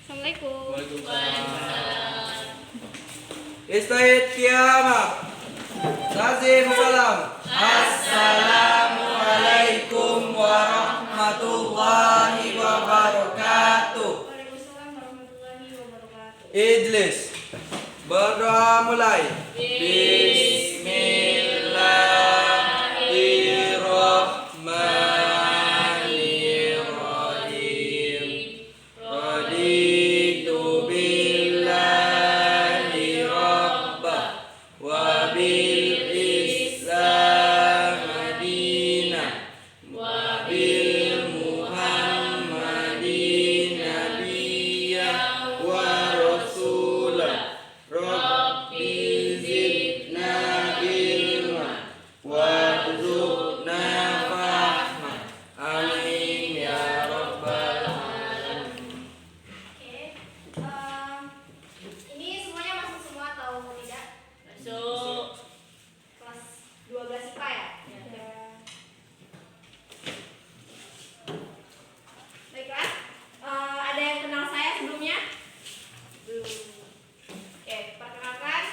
Assalamualaikum. Waalaikumsalam. Istahid kiamat. Tazim salam. Assalamualaikum warahmatullahi wabarakatuh. Waalaikumsalam warahmatullahi wabarakatuh. Ijlis. Berdoa mulai. Bismillahirrahmanirrahim. Raditu billahi rabba wa bil islam madinah wa bil muhammadin nabiyya wa rasulah. Rabbi zidna ilma warzuqna fahma. Amin ya rabbal alamin. Ini semuanya masuk semua atau tidak? Masuk. Kelas 12 IPA ya? Ya. Baiklah. Ada yang kenal saya sebelumnya? Belum. Oke, perkenalkan.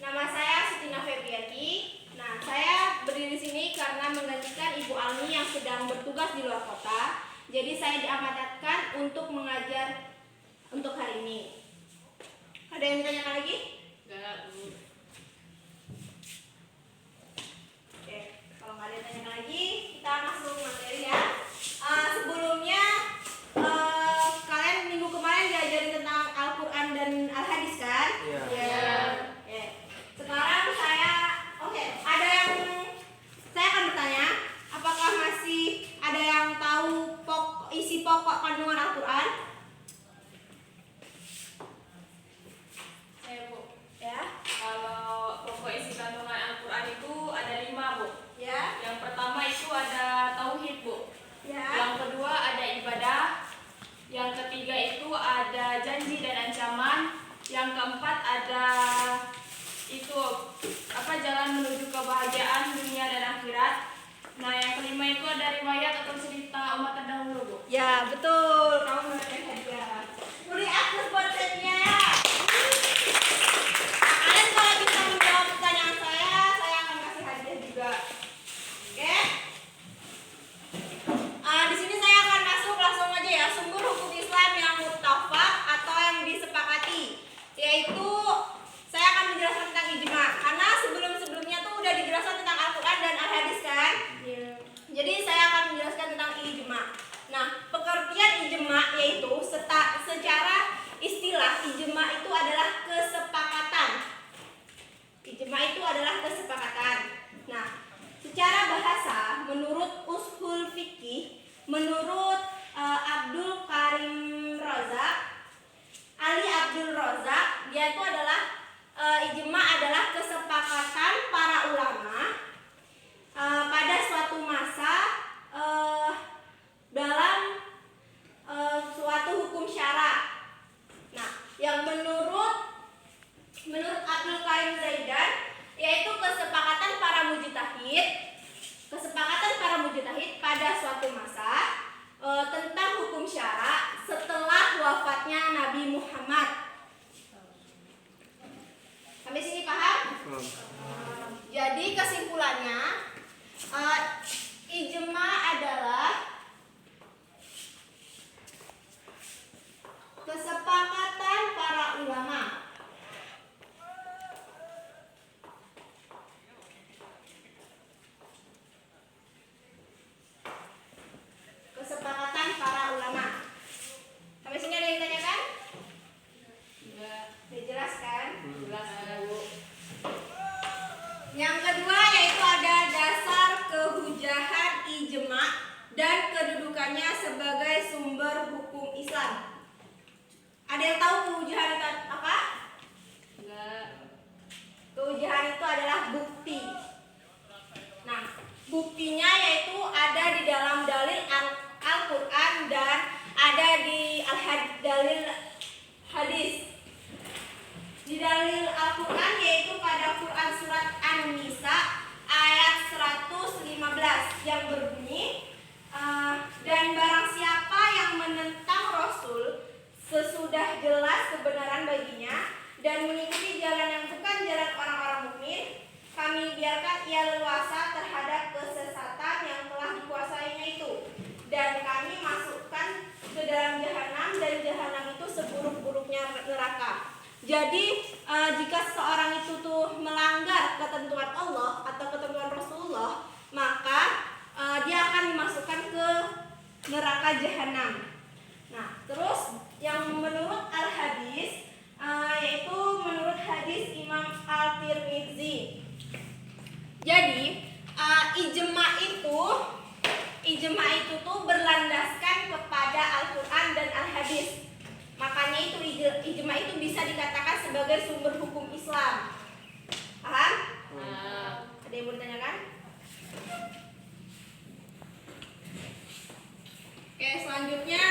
Nama saya Sutina Febriati. Nah, saya berdiri di sini karena menggantikan Ibu Almi yang sedang bertugas di luar kota. Jadi saya diamanatkan untuk mengajar untuk hari ini. Ada yang ditanyakan lagi? Enggak, Bu. Oke, kalau nggak ada yang ditanyakan lagi, kita masuk materi ya. Sebelumnya, kalian minggu kemarin diajarin tentang Al-Quran dan Al-Hadis kan? Iya. Ya. Oke. Sekarang saya akan bertanya, apakah masih ada yang tahu isi pokok kandungan Al-Quran? Saya, Bu. Ya. Kalau pokok isi kandungan Al-Quran itu ada 5, Bu. Ya. Yang pertama itu ada tauhid, Bu. Ya. Yang kedua ada ibadah. Yang ketiga itu ada janji dan ancaman. Yang keempat ada itu jalan menuju kebahagiaan dunia dan akhirat. Nah, yang kelima itu ada riwayat atau cerita umat terdahulu, Bu. Ya, betul. Kamu mendapatkan hadiah. Beri aplaus buat setnya. Kalian kalau bisa menjawab pertanyaan saya akan kasih hadiah juga. Oke? Di sini saya akan masuk langsung aja ya. Sumber hukum Islam yang muttafaq atau yang disepakati, yaitu saya akan menjelaskan tentang ijma. Karena sebelumnya tuh udah dijelaskan tentang Al-Quran dan Al-Hadis kan? Iya. Jadi saya akan menjelaskan tentang ijma. Nah, pengertian ijma yaitu secara istilah ijma itu adalah kesepakatan. Ijma itu adalah kesepakatan. Nah, secara bahasa menurut ushul fikih, menurut Abdul Karim Razak, Ali Abdul Razak, dia itu adalah ijma adalah kesepakatan para ulama pada suatu masa dalam suatu hukum syara. Nah, yang menurut Abdul Karim Zaidan yaitu kesepakatan para mujtahid pada suatu masa tentang hukum syara setelah wafatnya Nabi Muhammad. Sampai sini paham? Jadi kesimpulannya, ijma adalah kesepakatan para ulama. Kesepakatan para ulama. Sampai sini ada yang ditanyakan? Enggak. Dijelaskan? Jelas, Bu. Yang kedua yaitu ada dasar kehujahan ijma dan kedudukannya sebagai sumber hukum Islam. baginya dan mengikuti jalan yang bukan jalan orang-orang mukmin, kami biarkan ia leluasa terhadap kesesatan yang telah dikuasainya itu, dan kami masukkan ke dalam jahanam, dan jahanam itu seburuk-buruknya neraka. Jadi jika seseorang itu tuh melanggar ketentuan Allah atau ketentuan Rasulullah, maka dia akan dimasukkan ke neraka jahanam. Nah, terus yang menurut al-hadis, yaitu menurut hadis Imam Al-Tirmidzi. Jadi ijma itu tuh berlandaskan kepada Al-Quran dan Al-Hadis. Makanya itu ijma itu bisa dikatakan sebagai sumber hukum Islam. Paham? Ada yang mau ditanyakan? Oke, selanjutnya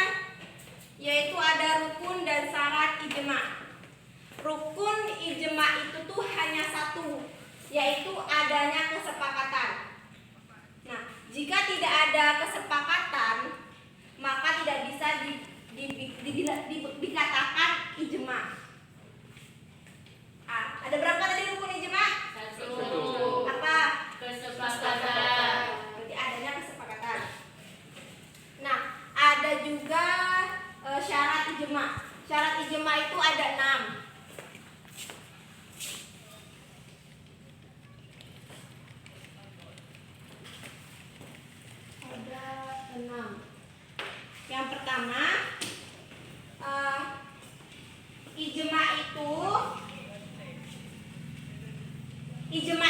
yaitu ada rukun dan syarat ijma. Rukun ijma itu tuh hanya satu, yaitu adanya kesepakatan. Nah, jika tidak ada kesepakatan, maka tidak bisa dikatakan ijma. Ada berapa tadi rukun ijma? Satu. Apa? Kesepakatan. Berarti adanya kesepakatan. Nah, ada juga syarat ijma. Syarat ijma itu ada 6. Ada 6. Yang pertama, ijma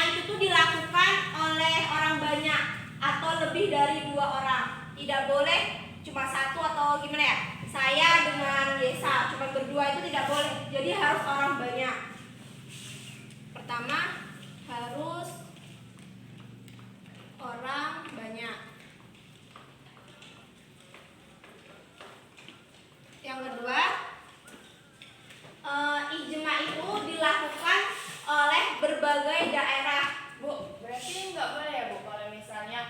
itu tuh dilakukan oleh orang banyak atau lebih dari 2 orang. Tidak boleh cuma satu atau gimana ya? Saya dengan Yesa cuma berdua, itu tidak boleh. Jadi harus orang banyak. Pertama, harus orang banyak. Yang kedua, ijma itu dilakukan oleh berbagai daerah. Bu, berarti nggak boleh ya Bu kalau misalnya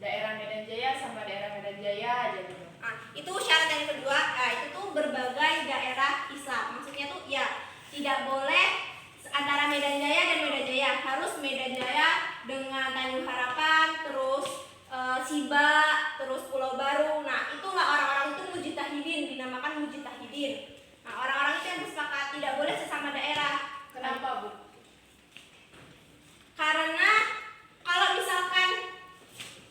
daerah Medan Jaya sama daerah Medan Jaya aja gitu. Itu syarat yang kedua. Itu tuh berbagai daerah Islam. Maksudnya tuh ya tidak boleh antara Medan Jaya dan Medan Jaya. Harus Medan Jaya dengan Tanjung Harapan, terus Siba, terus Pulau Baru. Nah, itulah orang-orang itu mujtahidin, dinamakan mujtahidin. Nah, orang-orang itu yang bersepakat, tidak boleh sesama daerah. Kenapa Bu? Karena kalau misalkan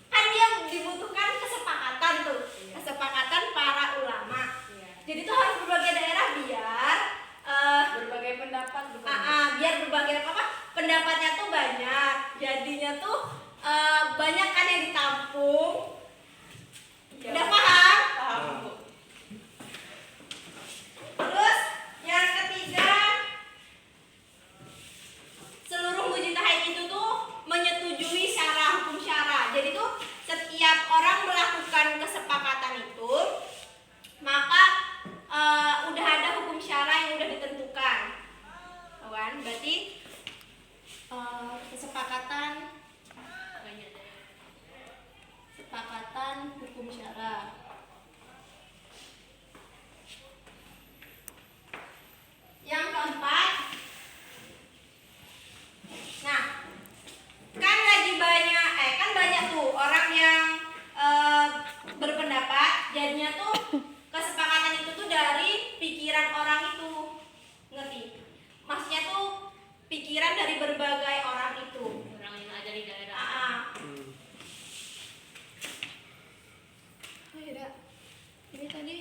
kan dia dibutuhkan kesepakatan tuh, kesepakatan para ulama. Jadi tuh harus berbagai daerah biar Berbagai pendapat bukan? biar berbagai pendapatnya tuh banyak. Jadinya tuh banyak kan yang ditampung. Udah paham? Paham Bu. Terus yang ketiga, seluruh mujtahid itu tuh menyetujui syara, hukum syara. Jadi tuh setiap orang melakukan kesepakatan itu, maka udah ada hukum syara yang udah ditentukan. Kawan, berarti kesepakatan hukum syara. Yang keempat, nah, kan lagi banyak tuh orang yang berpendapat, jadinya tuh kesepakatan itu tuh dari pikiran orang itu, ngerti? Maksudnya tuh pikiran dari berbagai orang itu. Orang yang ada di daerah. Ini tadi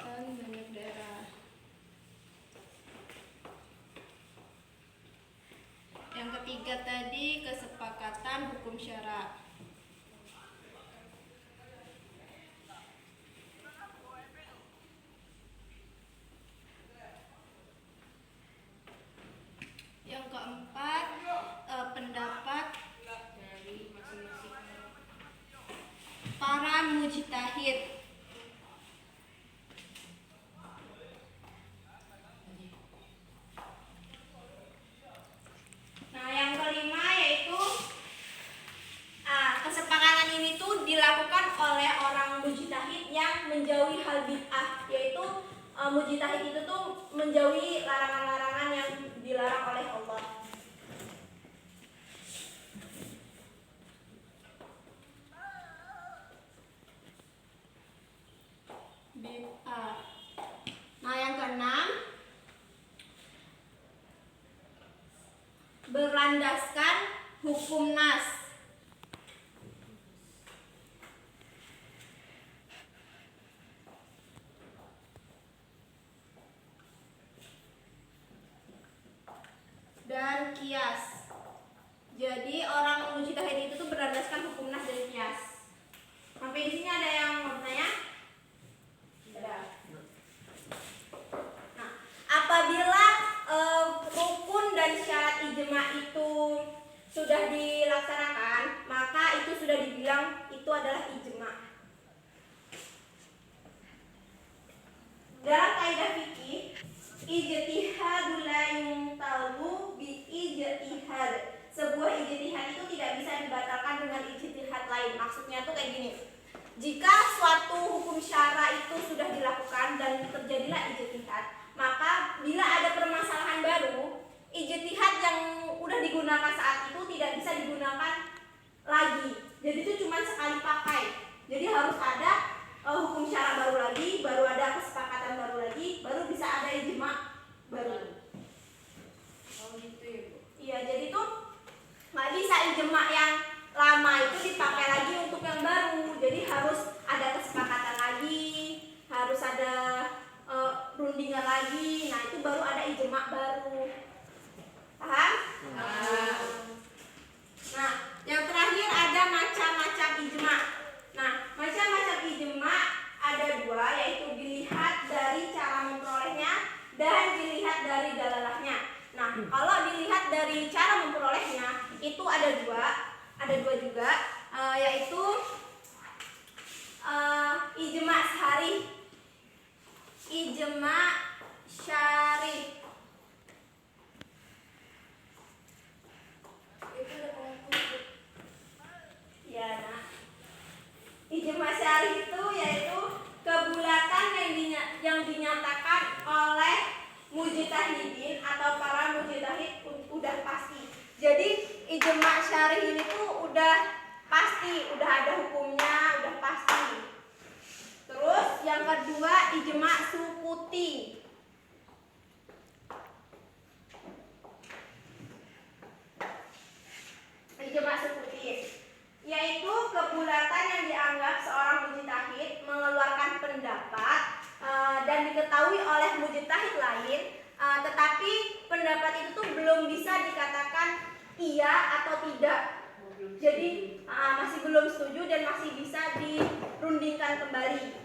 kan banyak daerah. Yang ketiga tadi kesepakatan hukum syara. Yang keempat pendapat Dari masing-masing. para mujtahid. Nah, yang kelima yaitu kesepakatan mujtahid itu tuh menjauhi larangan-larangan yang dilarang oleh Allah. Bid'ah. Nah, yang keenam, berlandaskan hukum nas. Dan kias. Jadi orang mujtahid itu tuh berlandaskan hukum nas dan kias. Sampai di sini ada yang mau bertanya? Ada. Nah, apabila rukun dan syarat ijma itu sudah dilaksanakan, maka itu sudah dibilang itu adalah ijma. Dalam kaidah fikih, ijtihadul la yumtalu bi ijtihad. Sebuah ijtihad itu tidak bisa dibatalkan dengan ijtihad lain. Maksudnya tuh kayak gini. Jika suatu hukum syara itu sudah dilakukan dan terjadilah ijtihad, maka bila ada permasalahan baru, ijtihad yang udah digunakan saat itu tidak bisa digunakan lagi. Jadi itu cuma sekali pakai. Jadi harus ada hukum syara baru lagi, baru ada kesepakatan baru lagi, baru bisa ada ijma baru. Oh gitu ya Bu. Iya, jadi tuh nggak bisa ijma yang lama itu dipakai lagi untuk yang baru. Jadi harus ada kesepakatan lagi, harus ada rundingan lagi. Nah itu baru ada ijma baru. Paham? Nah, yang terakhir ada macam-macam ijma. Nah, macam-macam ijma ada dua, yaitu dilihat dari cara memperolehnya dan dilihat dari dalalahnya. Nah, kalau dilihat dari cara memperolehnya itu ada dua juga, yaitu ijma syar'i. Ijma syar'i. Ya, nah. Ijma syar'i itu yaitu kebulatan yang dinyatakan oleh mujtahidin atau para mujtahid udah pasti. Jadi ijma syar'i ini tuh udah pasti, udah ada hukumnya, udah pasti. Terus yang kedua ijma sukuti. Ijma sukuti yaitu kebulatan yang dianggap seorang mujtahid mengeluarkan pendapat dan diketahui oleh mujtahid lain, tetapi pendapat itu tuh belum bisa dikatakan iya atau tidak. Jadi masih belum setuju dan masih bisa dirundingkan kembali.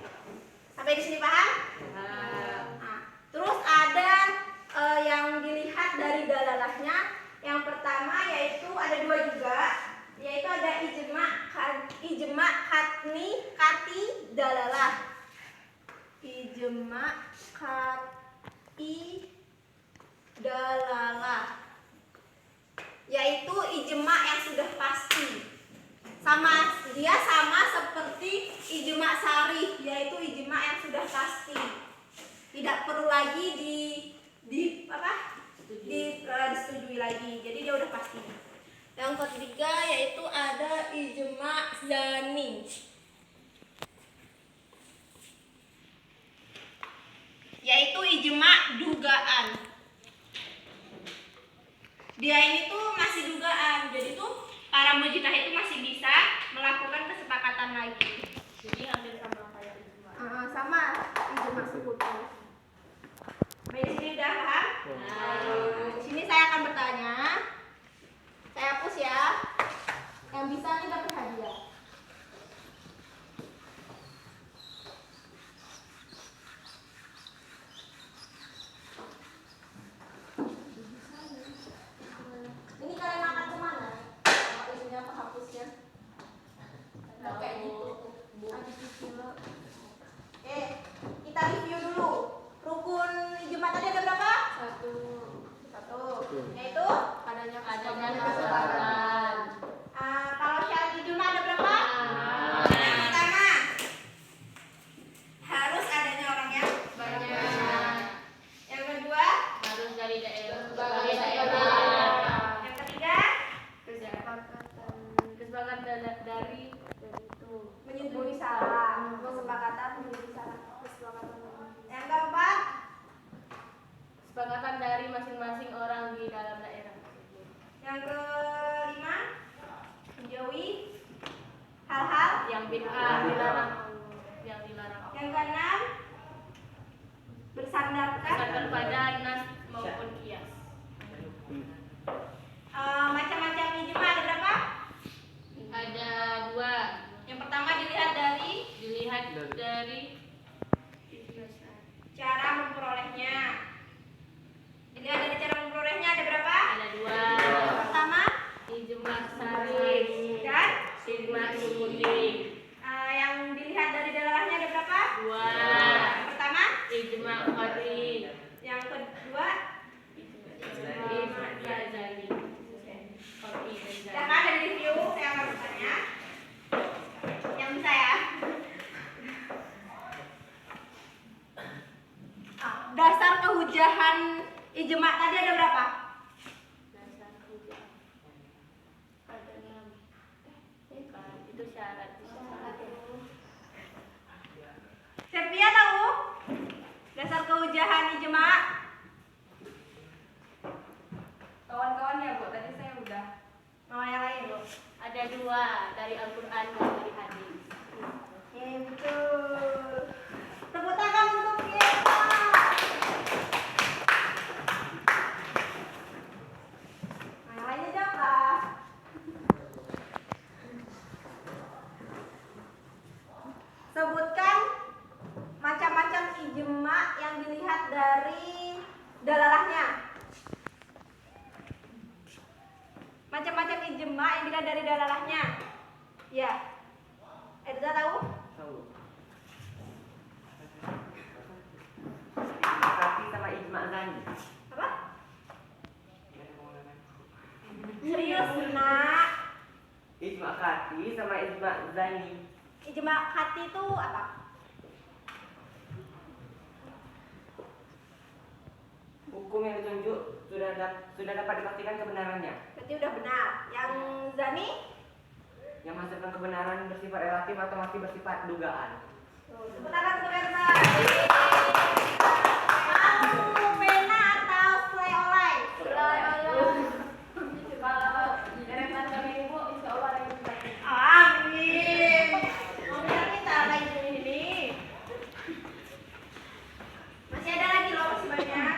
Sampai di sini paham? Nah, terus ada yang dilihat dari dalalahnya. Yang pertama yaitu ada dua juga, yaitu ada ijma kati dalalah. Ijma kati dalalah yaitu ijma yang sudah pasti. Dia sama seperti ijma syar'i, yaitu ijma yang sudah pasti. Tidak perlu lagi disetujui lagi. Jadi dia udah pasti. Yang ketiga yaitu ada ijma zani. Yaitu ijma dugaan. Dia ini tuh masih dugaan. Jadi tuh para mujtahid itu masih bisa melakukan kesepakatan lagi. Jadi hampir sama kayak ijma. Sama ijma sukuti. Baik, di sini udah paham? Di sini saya akan bertanya. Saya hapus ya. Yang bisa nih dapat hadiah. Ini kalian akan kemana? Isunya penghapusnya. Kayak gitu. Kita review dulu. Rukun ijma tadi ada berapa? Satu. Yaitu Adanya kesepakatan. kalau syarat ijma ada berapa? bid'ah dilarang, yang dilarang Allah. Yang keenam, Bersandar pada nas maupun kias. Macam-macam ijma ada berapa? Ada 2. Yang pertama dilihat dari cara memperolehnya. Dilihat dari cara memperolehnya ada berapa? ada 2. Yang pertama Ijma sarih dan ijma sumudi. yang dilihat dari dalalahnya ada berapa? 2. Yang pertama, Ijma qadri. yang kedua, Ijma jazali. ya kan dari review saya akan bertanya. Yang bisa ya. Dasar kehujahan ijma tadi ada berapa? Dasar hujah. Ada 6. Itu syarat. Sepia tahu? Dasar kehujahan ijma. Kawan-kawan ya, Bu. Tadi saya udah. Mau yang lain, Bu? Ada 2 dari Al-Qur'an dan dari hadis. Oke, betul. Tepuk tangan untuk kita. Nah, yang lainnya siapa? Sebutkan macam-macam ijma yang dilihat dari dalalahnya. Macam-macam ijma yang dilihat dari dalalahnya. Ya. Edza tahu? Tahu. Tapi sama ijma zani. Apa? Serius, nak? Ijma kati sama ijma zani. Ijma hati itu apa? Hukum yang ditunjuk sudah dapat dipastikan kebenarannya. Berarti udah benar. Yang zani? Yang menghasilkan kebenaran bersifat relatif atau masih bersifat dugaan. Tepuk tangan untuk Edza. Mau pena atau selai olai? Kalau deretan kami Ibu, insya Allah ada yang bisa. Amin. Mau kita lagi ini. Masih ada lagi loh, masih banyak.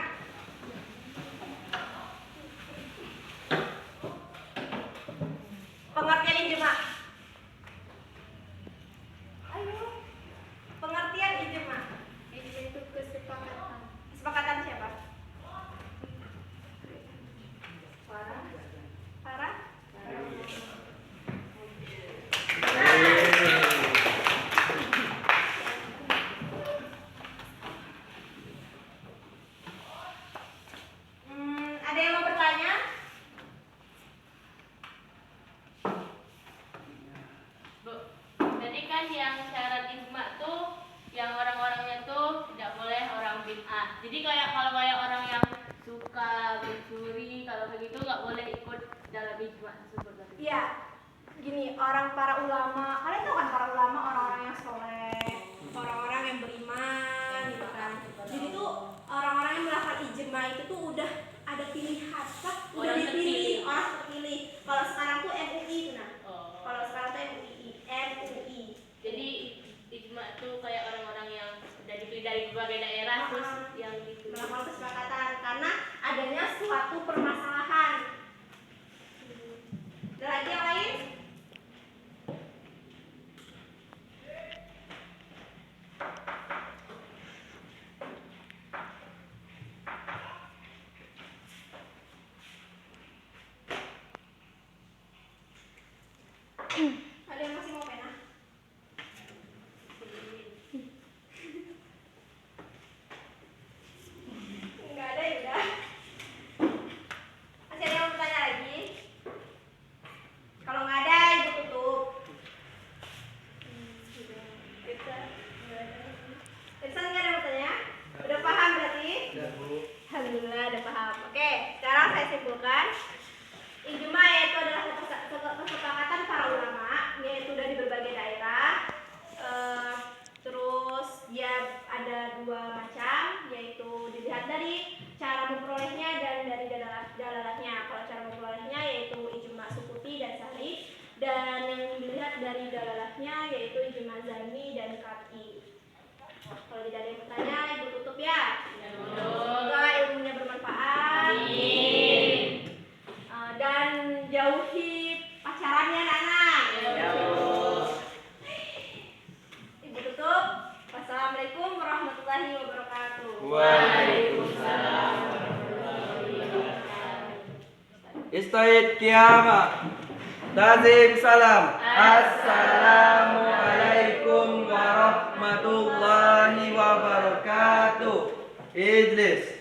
Pengertian ijma. Ayo. Pengertian ijma. Itu kesepakatan. Kesepakatan siapa? Farah? Ada yang mau bertanya? Bu, tadi kan yang syarat ijma tuh yang orang-orangnya tuh tidak boleh orang bid'ah. Jadi kalau kayak orang yang suka mencuri, kalau begitu nggak boleh ikut dalam ijma tersebut. Iya. Gini, para ulama, kalian tahu kan para ulama orang-orang yang soleh, orang-orang yang beriman, gitu kan. Jadi tuh orang-orang yang melakukan ijma itu tuh udah ada pilihan, udah Orang dipilih, terpilih. orang terpilih. Kalau sekarang tuh MUI tuh nah. Oh. Kalau sekarang tuh MUI. Jadi ijma tuh kayak orang-orang yang sudah dipilih dari berbagai daerah terus yang gitu. Melakukan kesepakatan karena adanya suatu permasalahan. Ada lagi yang lain? Ada yang masih mau pena? Enggak ada ya udah. Masih ada yang mau bertanya lagi? Kalau nggak ada, ibu tutup. Irsan nggak ada bertanya? Udah paham berarti? Alhamdulillah udah paham. Oke, sekarang saya simpulkan. Ijma yaitu adalah kesepakatan para ulama Zani dan Kati. Kalau tidak ada yang bertanya, Ibu tutup ya. Semoga ilmunya bermanfaat. Dan jauhi pacarannya anak-anak. Ibu tutup. Wassalamualaikum warahmatullahi wabarakatuh. Waalaikumsalam. Istaid kiamat. Tazim salam. Assalamualaikum warahmatullahi wabarakatuh. Idris.